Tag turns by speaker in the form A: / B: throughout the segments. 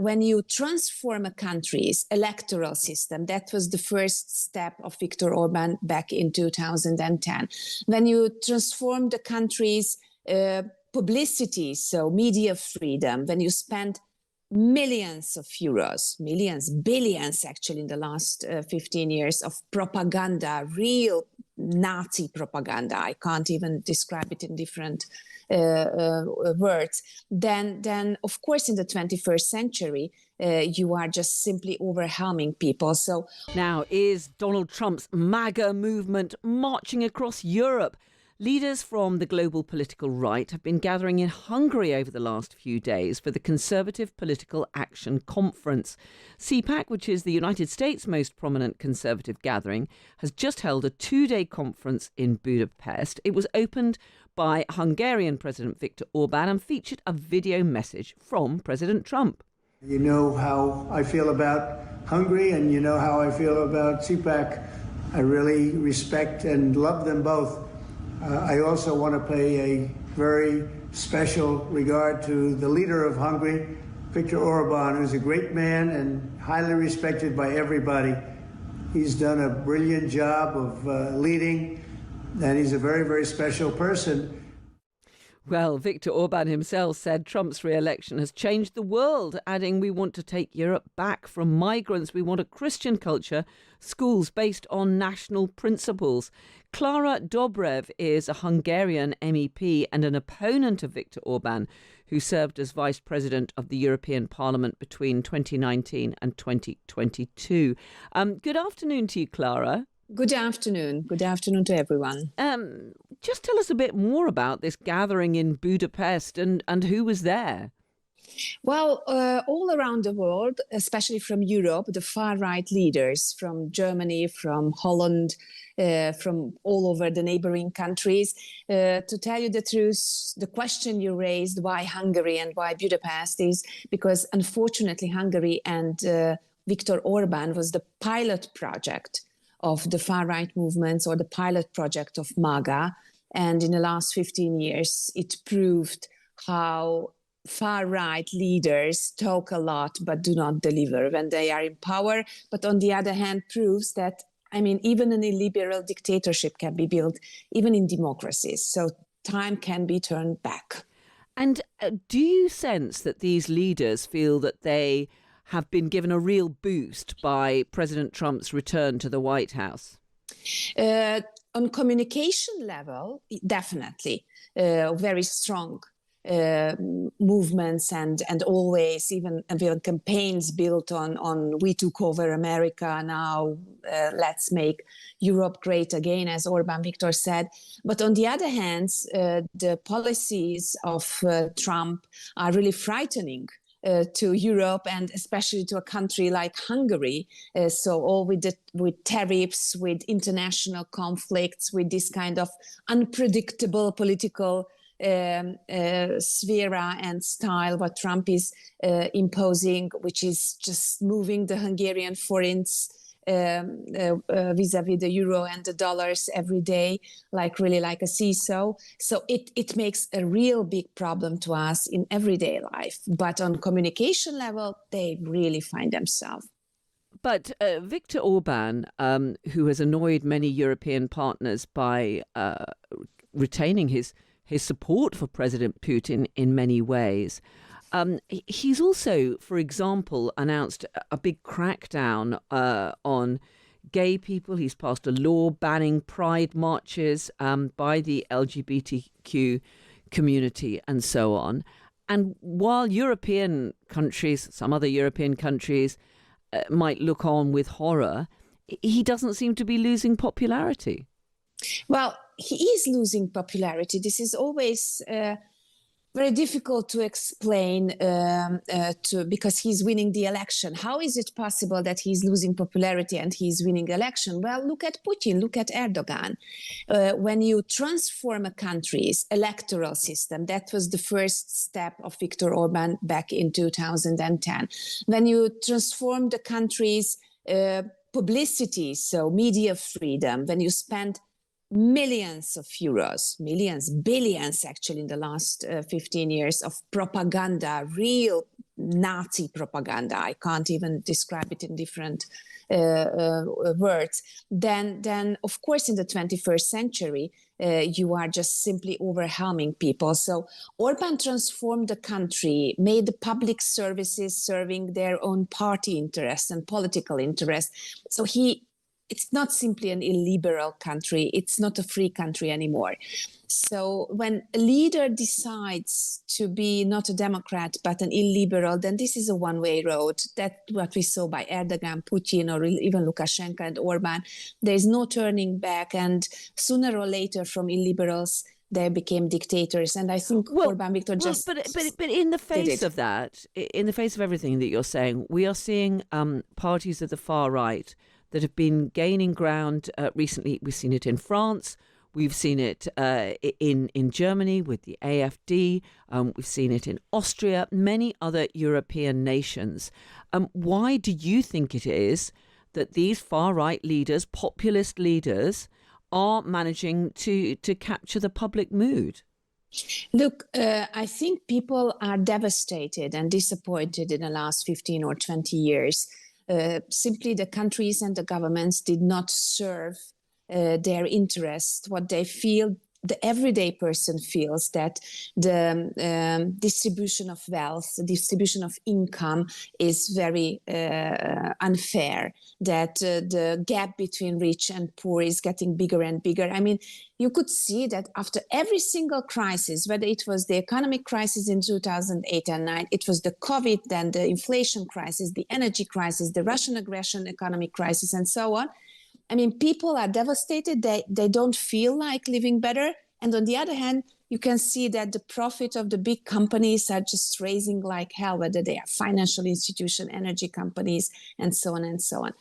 A: when you transform a country's electoral system, that was the first step of Viktor Orban back in 2010. When you transform the country's publicity, so media freedom, when you spend millions of euros, millions, billions actually in the last 15 years of propaganda, real Nazi propaganda, I can't even describe it in different words, then of course in the 21st century, you are just simply overwhelming people. So
B: now, is Donald Trump's MAGA movement marching across Europe? Leaders from the global political right have been gathering in Hungary over the last few days for the Conservative Political Action Conference. CPAC, which is the United States' most prominent conservative gathering, has just held a two-day conference in Budapest. It was opened by Hungarian President Viktor Orban and featured a video message from President Trump.
C: You know how I feel about Hungary and you know how I feel about CPAC. I really respect and love them both. I also want to pay a very special regard to the leader of Hungary, Viktor Orban, who's a great man and highly respected by everybody. He's done a brilliant job of leading, and he's a very, very special person.
B: Well, Viktor Orban himself said Trump's re-election has changed the world, adding, "We want to take Europe back from migrants. We want a Christian culture, schools based on national principles." Klara Dobrev is a Hungarian MEP and an opponent of Viktor Orban, who served as vice president of the European Parliament between 2019 and 2022. Good afternoon to you, Klara.
A: good afternoon. Good afternoon to everyone.
B: Just tell us a bit more about this gathering in Budapest and who was there.
A: Well, all around the world, especially from Europe, the far-right leaders from Germany, from Holland, from all over the neighboring countries. To tell you the truth, the question you raised, why Hungary and why Budapest, is because unfortunately Hungary and Viktor Orban was the pilot project of the far-right movements, or the pilot project of MAGA. And in the last 15 years, it proved how far-right leaders talk a lot but do not deliver when they are in power. But on the other hand, proves that, I mean, even an illiberal dictatorship can be built, even in democracies. So time can be turned back.
B: And do you sense that these leaders feel that they have been given a real boost by President Trump's return to the White House?
A: On communication level, definitely very strong movements and always even campaigns built on "we took over America, now let's make Europe great again," as Orban Viktor said. But on the other hand, the policies of Trump are really frightening to Europe, and especially to a country like Hungary. So all with tariffs, with international conflicts, with this kind of unpredictable political sphere and style what Trump is imposing, which is just moving the Hungarian forints vis-a-vis the euro and the dollars every day, really like a seesaw. So it makes a real big problem to us in everyday life. But on communication level, they really find themselves.
B: But Viktor Orban, who has annoyed many European partners by retaining his support for President Putin in many ways, he's also, for example, announced a big crackdown on gay people. He's passed a law banning pride marches by the LGBTQ community and so on. And while European countries, some other European countries, might look on with horror, he doesn't seem to be losing popularity.
A: Well, he is losing popularity. This is always very difficult to explain because he's winning the election. How is it possible that he's losing popularity and he's winning the election? Well, look at Putin, look at Erdogan. When you transform a country's electoral system, that was the first step of Viktor Orban back in 2010. When you transform the country's publicity, so media freedom, when you spend millions of euros, millions, billions actually in the last 15 years of propaganda, real Nazi propaganda. I can't even describe it in different words. Then of course in the 21st century, you are just simply overwhelming people. So Orban transformed the country, made the public services serving their own party interests and political interests. So it's not simply an illiberal country. It's not a free country anymore. So when a leader decides to be not a Democrat, but an illiberal, then this is a one-way road. That's what we saw by Erdogan, Putin, or even Lukashenko and Orban. There's no turning back. And sooner or later, from illiberals, they became dictators. And I think Orban Viktor just...
B: But in the face of that, in the face of everything that you're saying, we are seeing parties of the far right that have been gaining ground recently. We've seen it in France. We've seen it in Germany with the AfD. We've seen it in Austria, many other European nations. Why do you think it is that these far-right leaders, populist leaders, are managing to capture the public mood?
A: Look, I think people are devastated and disappointed in the last 15 or 20 years. Simply the countries and the governments did not serve their interest. What they feel, the everyday person feels, that the distribution of wealth, the distribution of income is very unfair, that the gap between rich and poor is getting bigger and bigger. I mean, you could see that after every single crisis, whether it was the economic crisis in 2008 and 2009, it was the COVID, then the inflation crisis, the energy crisis, the Russian aggression economic crisis, and so on. I mean, people are devastated. They don't feel like living better. And on the other hand, you can see that the profit of the big companies are just raising like hell, whether they are financial institutions, energy companies, and so on and so on.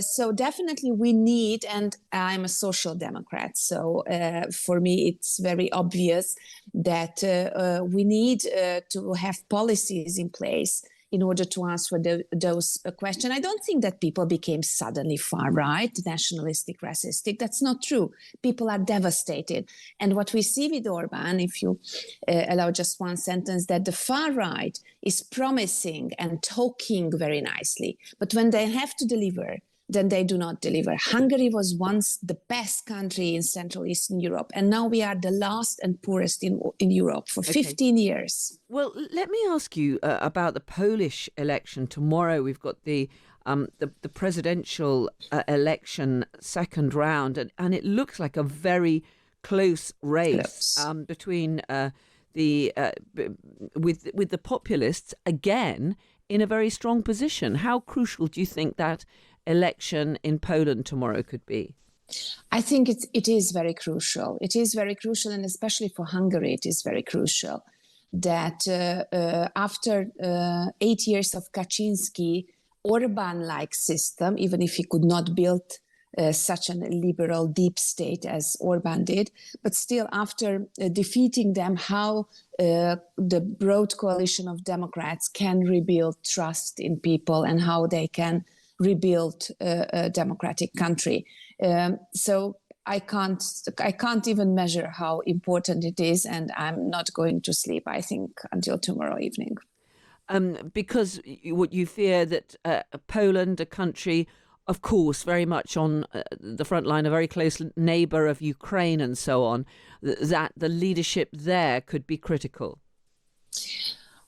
A: So definitely we need, and I'm a social democrat, so for me it's very obvious that we need to have policies in place in order to answer those questions. I don't think that people became suddenly far-right, nationalistic, racistic. That's not true. People are devastated. And what we see with Orban, if you allow just one sentence, that the far-right is promising and talking very nicely. But when they have to deliver, then they do not deliver. Hungary was once the best country in Central Eastern Europe, and now we are the last and poorest in Europe for 15 years.
B: Well, let me ask you about the Polish election tomorrow. We've got the presidential election second round, and it looks like a very close race between with the populists again in a very strong position. How crucial do you think that election in Poland tomorrow could be?
A: I think it is very crucial. It is very crucial, and especially for Hungary, it is very crucial that after 8 years of Kaczynski, Orban-like system, even if he could not build such a liberal deep state as Orban did, but still after defeating them, how the broad coalition of Democrats can rebuild trust in people and how they can rebuild a democratic country. So I can't even measure how important it is, and I'm not going to sleep, I think, until tomorrow evening.
B: Because what you fear that Poland, a country, of course, very much on the front line, a very close neighbour of Ukraine and so on, that the leadership there could be critical?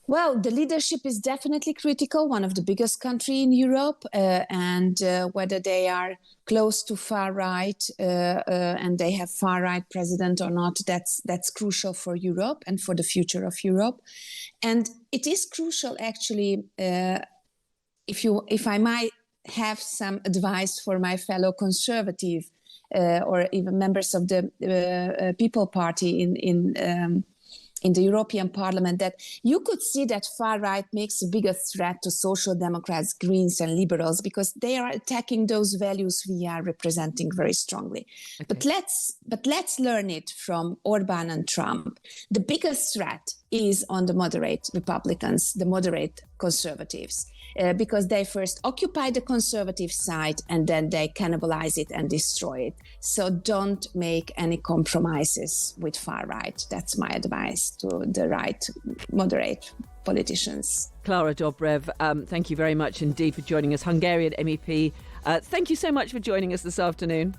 A: Well, the leadership is definitely critical, one of the biggest countries in Europe, and whether they are close to far right and they have far right president or not, that's crucial for Europe and for the future of Europe. And it is crucial, actually, if I might have some advice for my fellow conservative or even members of the People Party in the European Parliament, that you could see that far right makes a bigger threat to social democrats, Greens and liberals, because they are attacking those values we are representing very strongly. Okay. But let's learn it from Orban and Trump. The biggest threat is on the moderate Republicans, the moderate conservatives, because they first occupy the conservative side and then they cannibalize it and destroy it. So don't make any compromises with far right. That's my advice to the right moderate politicians.
B: Klara Dobrev, thank you very much indeed for joining us, Hungarian MEP. Thank you so much for joining us this afternoon.